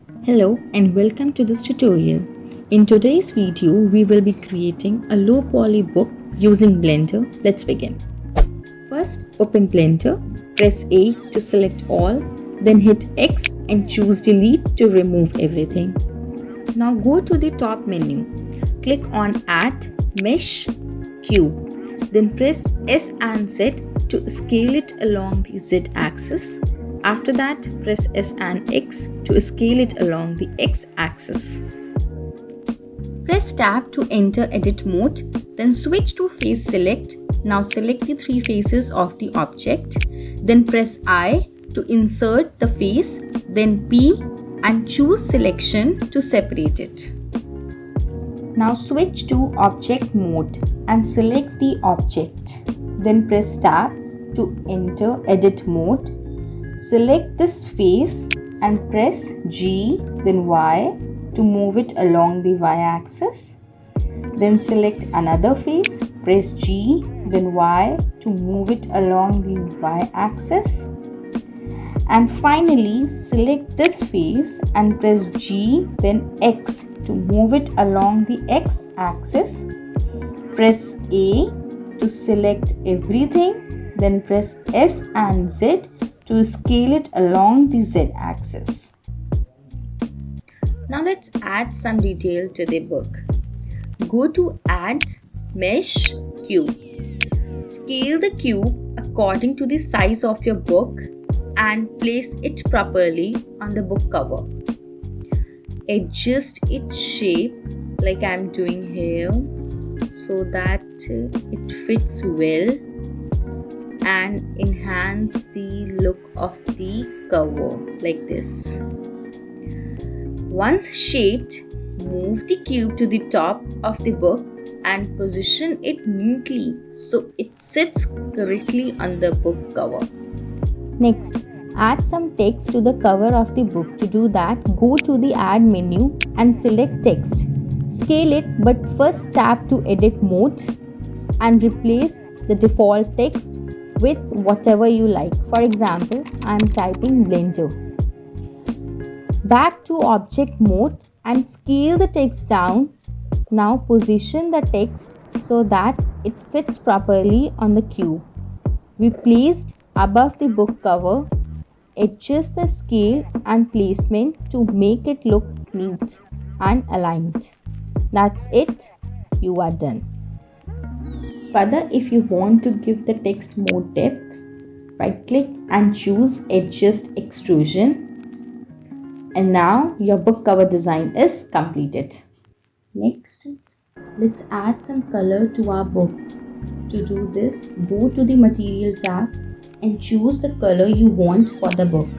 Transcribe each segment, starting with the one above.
Hello and welcome to this tutorial. In today's video, we will be creating a low poly book using Blender. Let's begin. First, open Blender, press A to select all, then hit X and choose delete to remove everything. Now go to the top menu, click on Add Mesh Cube, then press S and Z to scale it along the Z axis. After that, press S and X to scale it along the X axis. Press Tab to enter edit mode, then switch to face select. Now select the three faces of the object. Then press I to insert the face, then P and choose selection to separate it. Now switch to object mode and select the object. Then press Tab to enter edit mode. Select this face and press G then Y to move it along the Y axis. Then select another face, press G then Y to move it along the Y axis. And finally select this face and press G then X to move it along the X axis. Press A to select everything, then press S and Z to scale it along the Z axis. Now let's add some detail to the book. Go to Add Mesh Cube. Scale the cube according to the size of your book and place it properly on the book cover. Adjust its shape like I'm doing here so that it fits well and enhance the look of the cover like this. Once shaped, move the cube to the top of the book and position it neatly so it sits correctly on the book cover. Next, add some text to the cover of the book. To do that, go to the Add menu and select Text. Scale it, but first tap to Edit mode and replace the default text with whatever you like. For example, I am typing Blender. Back to object mode and scale the text down. Now position the text so that it fits properly on the cube. We placed above the book cover. Adjust the scale and placement to make it look neat and aligned. That's it. You are done. Further, if you want to give the text more depth, right click and choose Adjust Extrusion. And now your book cover design is completed. Next, let's add some color to our book. To do this, go to the Material tab and choose the color you want for the book.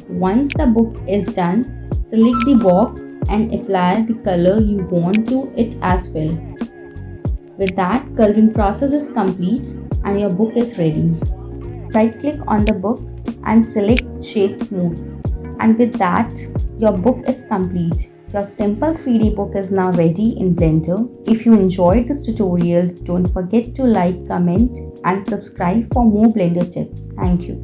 Once the book is done, select the box and apply the color you want to it as well. With that, coloring process is complete and your book is ready. Right click on the book and select Shade Smooth. And with that, your book is complete. Your simple 3D book is now ready in Blender. If you enjoyed this tutorial, don't forget to like, comment and subscribe for more Blender tips. Thank you.